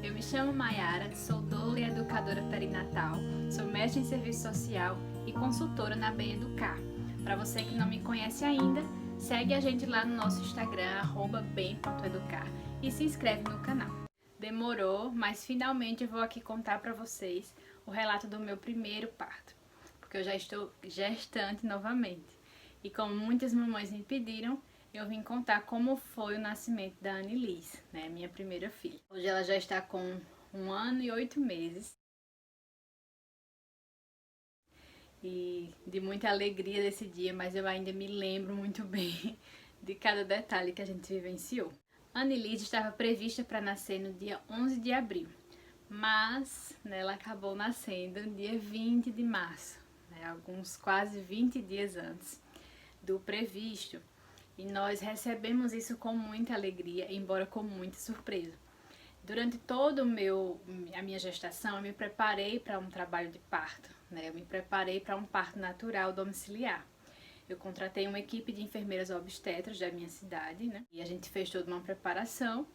Eu me chamo Maiara, sou doula e educadora perinatal, sou mestre em serviço social e consultora na Bem Educar. Para você que não me conhece ainda, segue a gente lá no nosso Instagram, @bem.educar, e se inscreve no canal. Demorou, mas finalmente eu vou aqui contar para vocês o relato do meu primeiro parto, porque eu já estou gestante novamente. E como muitas mamães me pediram, eu vim contar como foi o nascimento da Annelise, né, minha primeira filha. Hoje ela já está com 1 ano e 8 meses. E de muita alegria desse dia, mas eu ainda me lembro muito bem de cada detalhe que a gente vivenciou. A Annelise estava prevista para nascer no dia 11 de abril, mas né, ela acabou nascendo no dia 20 de março, né, alguns quase 20 dias antes do previsto. E nós recebemos isso com muita alegria, embora com muita surpresa. Durante toda a minha gestação, eu me preparei para um trabalho de parto, né? Eu me preparei para um parto natural domiciliar. Eu contratei uma equipe de enfermeiras obstetras da minha cidade, né? E a gente fez toda uma preparação,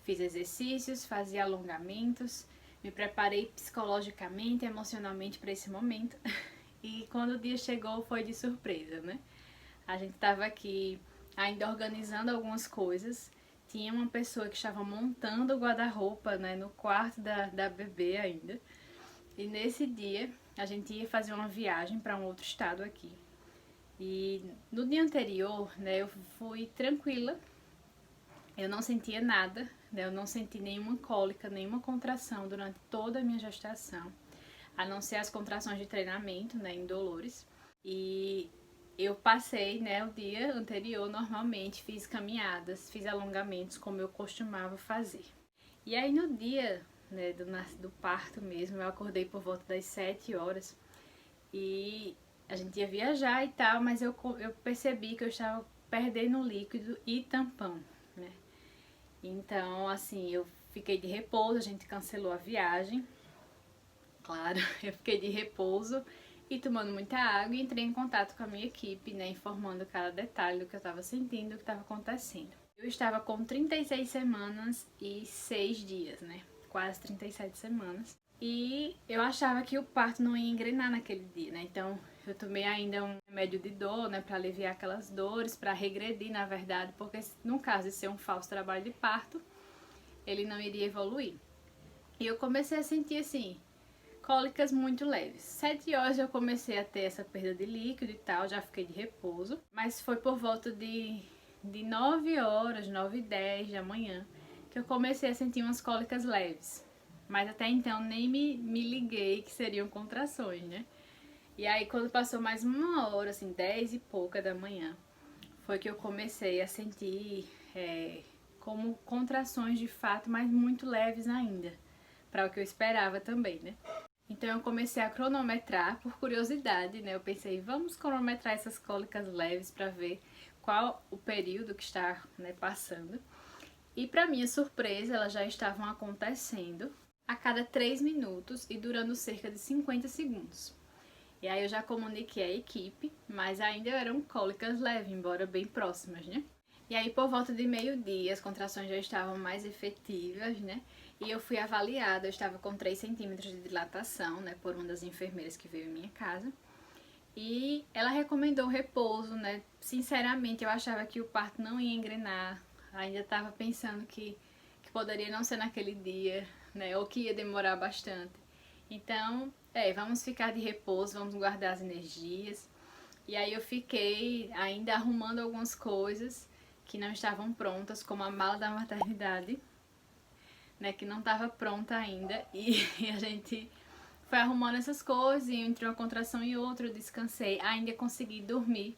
fiz exercícios, fazia alongamentos, me preparei psicologicamente, emocionalmente para esse momento. E quando o dia chegou, foi de surpresa, né? A gente estava aqui ainda organizando algumas coisas. Tinha uma pessoa que estava montando o guarda-roupa, né, no quarto da bebê ainda. E nesse dia a gente ia fazer uma viagem para um outro estado aqui. E no dia anterior, né, eu fui tranquila. Eu não sentia nada, né, eu não senti nenhuma cólica, nenhuma contração durante toda a minha gestação, a não ser as contrações de treinamento, né, indolores. E eu passei, né, o dia anterior normalmente, fiz caminhadas, fiz alongamentos como eu costumava fazer. E aí no dia, né, do parto mesmo, eu acordei por volta das 7 horas e a gente ia viajar e tal, mas eu percebi que eu estava perdendo líquido e tampão, né? Então, assim, eu fiquei de repouso, a gente cancelou a viagem, claro, eu fiquei de repouso e tomando muita água e entrei em contato com a minha equipe, né, informando cada detalhe do que eu estava sentindo, do que estava acontecendo. Eu estava com 36 semanas e 6 dias, né, quase 37 semanas. E eu achava que o parto não ia engrenar naquele dia, né, então eu tomei ainda um remédio de dor, né, para aliviar aquelas dores, para regredir, na verdade, porque no caso de ser um falso trabalho de parto, ele não iria evoluir. E eu comecei a sentir assim, cólicas muito leves. 7 horas eu comecei a ter essa perda de líquido e tal, já fiquei de repouso. Mas foi por volta de 9 horas, 9h10 da manhã, que eu comecei a sentir umas cólicas leves. Mas até então nem me liguei que seriam contrações, né? E aí quando passou mais 1 hora, assim, 10 e pouca da manhã, foi que eu comecei a sentir como contrações de fato, mas muito leves ainda, para o que eu esperava também, né? Então eu comecei a cronometrar por curiosidade, né? Eu pensei, vamos cronometrar essas cólicas leves para ver qual o período que está, né, passando. E para minha surpresa, elas já estavam acontecendo a cada 3 minutos e durando cerca de 50 segundos. E aí eu já comuniquei à equipe, mas ainda eram cólicas leves, embora bem próximas, né? E aí por volta de meio-dia as contrações já estavam mais efetivas, né? E eu fui avaliada, eu estava com 3 centímetros de dilatação, né, por uma das enfermeiras que veio em minha casa. E ela recomendou repouso, né? Sinceramente, eu achava que o parto não ia engrenar. Ainda estava pensando que poderia não ser naquele dia, né? Ou que ia demorar bastante. Então, vamos ficar de repouso, vamos guardar as energias. E aí eu fiquei ainda arrumando algumas coisas que não estavam prontas, como a mala da maternidade, né, que não estava pronta ainda, e a gente foi arrumando essas coisas, e entre uma contração e outra eu descansei, ainda consegui dormir,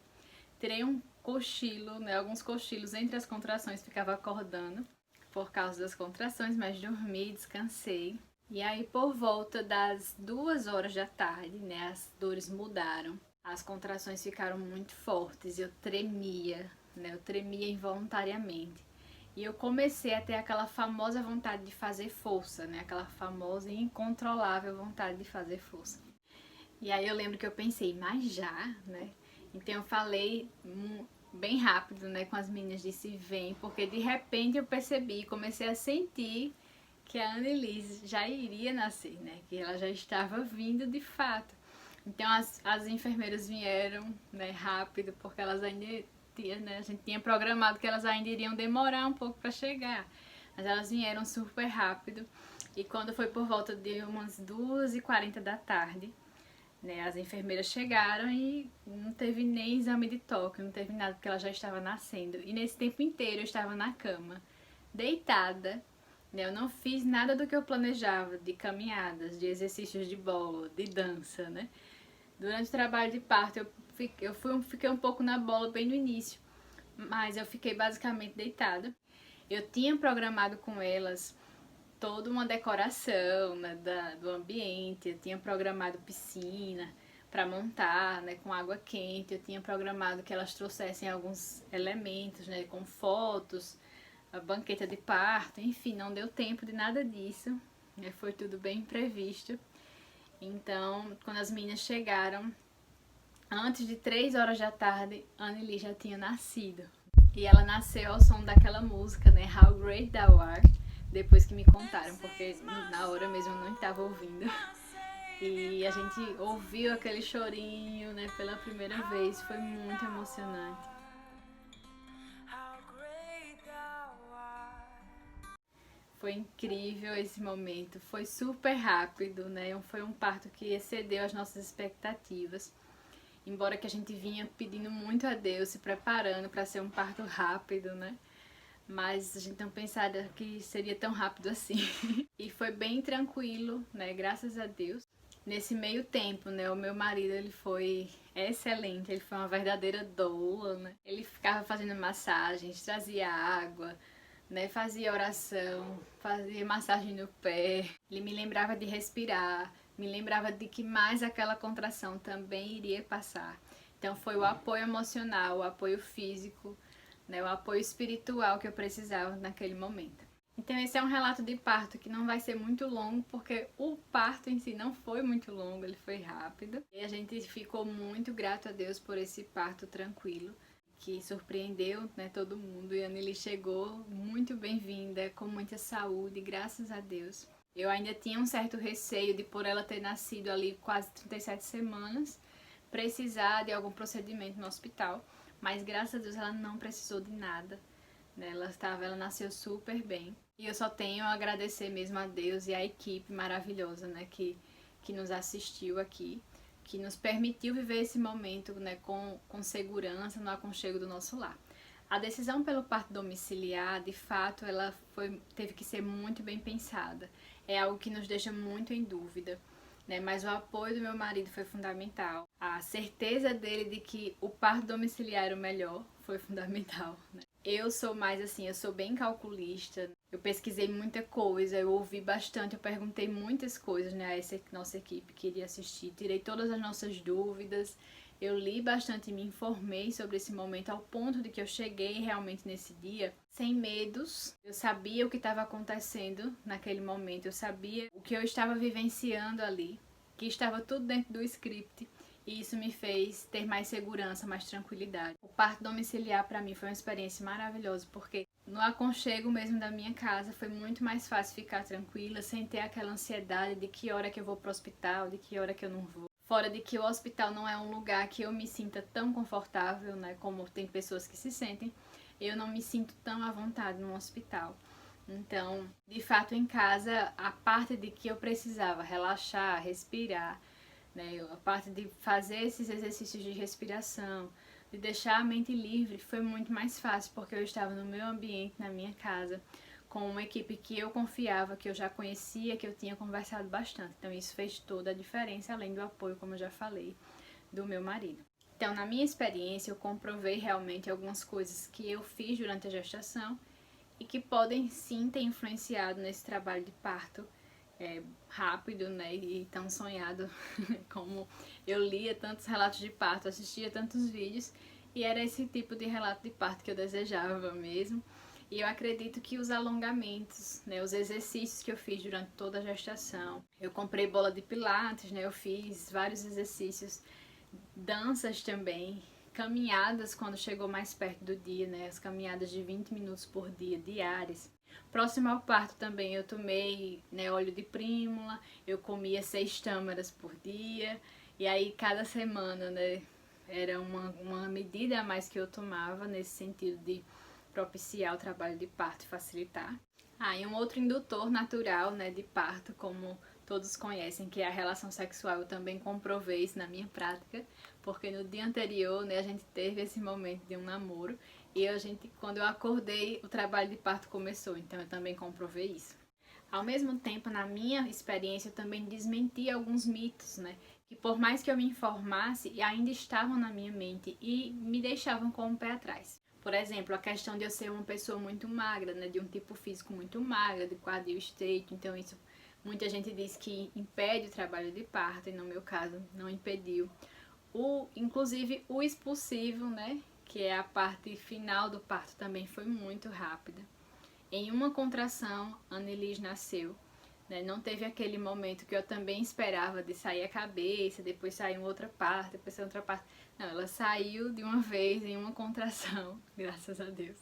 tirei um cochilo, né, alguns cochilos entre as contrações, ficava acordando por causa das contrações, mas dormi, descansei. E aí por volta das 2 horas da tarde, né, as dores mudaram, as contrações ficaram muito fortes, eu tremia, né, eu tremia involuntariamente. E eu comecei a ter aquela famosa vontade de fazer força, né? Aquela famosa e incontrolável vontade de fazer força. E aí eu lembro que eu pensei, mas já, né? Então eu falei bem rápido, né, com as meninas, disse vem, porque de repente eu percebi, comecei a sentir que a Annelise já iria nascer, né? Que ela já estava vindo de fato. Então as enfermeiras vieram, né, rápido, porque elas ainda tinham, né, a gente tinha programado que elas ainda iriam demorar um pouco para chegar. Mas elas vieram super rápido. E quando foi por volta de umas 2h40 da tarde, né, as enfermeiras chegaram e não teve nem exame de toque, não teve nada, porque ela já estava nascendo. E nesse tempo inteiro eu estava na cama, deitada, né, eu não fiz nada do que eu planejava, de caminhadas, de exercícios de bola, de dança, né. Durante o trabalho de parto fiquei um pouco na bola bem no início, mas eu fiquei basicamente deitada. Eu tinha programado com elas toda uma decoração, né, do ambiente, eu tinha programado piscina para montar, né, com água quente, eu tinha programado que elas trouxessem alguns elementos, né, com fotos, a banqueta de parto, enfim, não deu tempo de nada disso, né, foi tudo bem imprevisto. Então, quando as meninas chegaram, antes de 3 horas da tarde, a Anneli já tinha nascido. E ela nasceu ao som daquela música, né, How Great Thou Art, depois que me contaram, porque na hora mesmo eu não estava ouvindo. E a gente ouviu aquele chorinho, né, pela primeira vez, foi muito emocionante. Foi incrível esse momento, foi super rápido, né? Foi um parto que excedeu as nossas expectativas. Embora que a gente vinha pedindo muito a Deus, se preparando para ser um parto rápido, né? Mas a gente não pensava que seria tão rápido assim. E foi bem tranquilo, né? Graças a Deus. Nesse meio tempo, né? O meu marido, ele foi excelente, ele foi uma verdadeira doula, né? Ele ficava fazendo massagens, trazia água, né, fazia oração, fazia massagem no pé, ele me lembrava de respirar, me lembrava de que mais aquela contração também iria passar. Então foi o apoio emocional, o apoio físico, né, o apoio espiritual que eu precisava naquele momento. Então esse é um relato de parto que não vai ser muito longo, porque o parto em si não foi muito longo, ele foi rápido. E a gente ficou muito grato a Deus por esse parto tranquilo, que surpreendeu, né, todo mundo. E a Anneli chegou muito bem-vinda, com muita saúde, graças a Deus. Eu ainda tinha um certo receio de, por ela ter nascido ali quase 37 semanas, precisar de algum procedimento no hospital, mas graças a Deus ela não precisou de nada, né? Ela nasceu super bem. E eu só tenho a agradecer mesmo a Deus e a equipe maravilhosa, né, que nos assistiu aqui, que nos permitiu viver esse momento, né, com segurança no aconchego do nosso lar. A decisão pelo parto domiciliar, de fato, ela teve que ser muito bem pensada. É algo que nos deixa muito em dúvida, né? Mas o apoio do meu marido foi fundamental. A certeza dele de que o parto domiciliar era o melhor foi fundamental, né? Eu sou mais assim, eu sou bem calculista. Eu pesquisei muita coisa, eu ouvi bastante, eu perguntei muitas coisas, né, a essa nossa equipe que iria assistir. Tirei todas as nossas dúvidas, eu li bastante e me informei sobre esse momento ao ponto de que eu cheguei realmente nesse dia sem medos. Eu sabia o que estava acontecendo naquele momento, eu sabia o que eu estava vivenciando ali, que estava tudo dentro do script. E isso me fez ter mais segurança, mais tranquilidade. O parto domiciliar para mim foi uma experiência maravilhosa, porque no aconchego mesmo da minha casa foi muito mais fácil ficar tranquila, sem ter aquela ansiedade de que hora que eu vou pro hospital, de que hora que eu não vou. Fora de que o hospital não é um lugar que eu me sinta tão confortável, né, como tem pessoas que se sentem, eu não me sinto tão à vontade no hospital. Então, de fato, em casa, a parte de que eu precisava relaxar, respirar, né, a parte de fazer esses exercícios de respiração, de deixar a mente livre, foi muito mais fácil, porque eu estava no meu ambiente, na minha casa, com uma equipe que eu confiava, que eu já conhecia, que eu tinha conversado bastante. Então isso fez toda a diferença, além do apoio, como eu já falei, do meu marido. Então, na minha experiência, eu comprovei realmente algumas coisas que eu fiz durante a gestação e que podem sim ter influenciado nesse trabalho de parto rápido, né, e tão sonhado. Como eu lia tantos relatos de parto, assistia tantos vídeos, e era esse tipo de relato de parto que eu desejava mesmo. E eu acredito que os alongamentos, né, os exercícios que eu fiz durante toda a gestação, eu comprei bola de pilates, né, eu fiz vários exercícios, danças também, caminhadas quando chegou mais perto do dia, né? As caminhadas de 20 minutos por dia, diárias. Próximo ao parto também eu tomei, né, óleo de prímula, eu comia 6 tâmaras por dia, e aí cada semana, né, era uma medida a mais que eu tomava nesse sentido de propiciar o trabalho de parto e facilitar. E um outro indutor natural, né, de parto, como todos conhecem, que é a relação sexual. Eu também comprovei isso na minha prática, porque no dia anterior, né, a gente teve esse momento de um namoro e quando eu acordei, o trabalho de parto começou, então eu também comprovei isso. Ao mesmo tempo, na minha experiência, eu também desmenti alguns mitos, né, que por mais que eu me informasse, ainda estavam na minha mente e me deixavam com o pé atrás. Por exemplo, a questão de eu ser uma pessoa muito magra, né, de um tipo físico muito magra, de quadril estreito, então isso muita gente diz que impede o trabalho de parto, e no meu caso não impediu. Inclusive o expulsivo, né, que é a parte final do parto, também foi muito rápida. Em uma contração, Annelise nasceu. Né, não teve aquele momento que eu também esperava de sair a cabeça, depois sair uma outra parte, depois sair outra parte. Não, ela saiu de uma vez em uma contração, graças a Deus.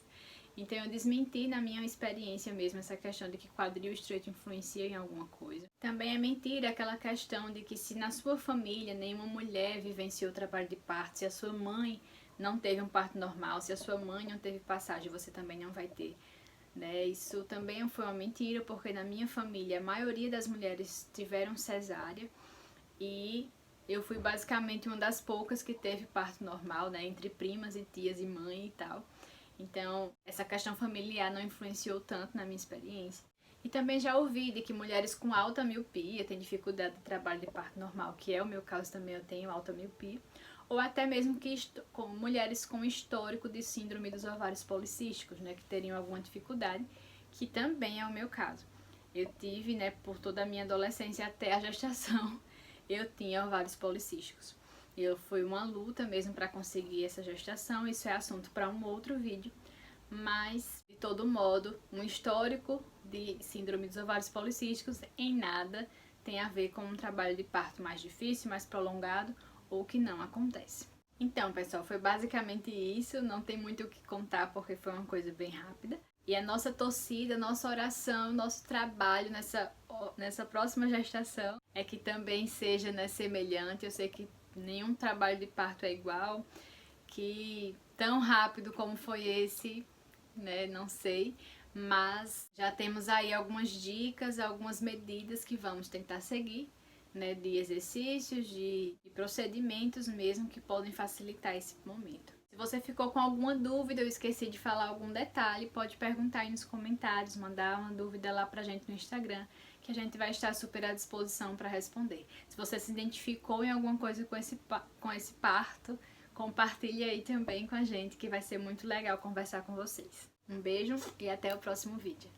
Então eu desmenti na minha experiência mesmo essa questão de que quadril estreito influencia em alguma coisa. Também é mentira aquela questão de que se na sua família nenhuma mulher vivenciou o trabalho de parto, se a sua mãe não teve um parto normal, se a sua mãe não teve passagem, você também não vai ter. Né? Isso também foi uma mentira, porque na minha família a maioria das mulheres tiveram cesárea e eu fui basicamente uma das poucas que teve parto normal, né? Entre primas e tias e mãe e tal. Então, essa questão familiar não influenciou tanto na minha experiência. E também já ouvi de que mulheres com alta miopia têm dificuldade de trabalho de parto normal, que é o meu caso também, eu tenho alta miopia. Ou até mesmo com mulheres com histórico de síndrome dos ovários policísticos, né, que teriam alguma dificuldade, que também é o meu caso. Eu tive, né, por toda a minha adolescência até a gestação, eu tinha ovários policísticos. Foi uma luta mesmo para conseguir essa gestação, isso é assunto para um outro vídeo, mas de todo modo, um histórico de síndrome dos ovários policísticos em nada tem a ver com um trabalho de parto mais difícil, mais prolongado ou que não acontece. Então, pessoal, foi basicamente isso, não tem muito o que contar porque foi uma coisa bem rápida. E a nossa torcida, nossa oração, nosso trabalho nessa próxima gestação é que também seja, né, semelhante. Eu sei que nenhum trabalho de parto é igual, que tão rápido como foi esse, né, não sei, mas já temos aí algumas dicas, algumas medidas que vamos tentar seguir, né, de exercícios, de procedimentos mesmo que podem facilitar esse momento. Se você ficou com alguma dúvida, eu esqueci de falar algum detalhe, pode perguntar aí nos comentários, mandar uma dúvida lá pra gente no Instagram, que a gente vai estar super à disposição para responder. Se você se identificou em alguma coisa com esse parto, compartilhe aí também com a gente, que vai ser muito legal conversar com vocês. Um beijo e até o próximo vídeo.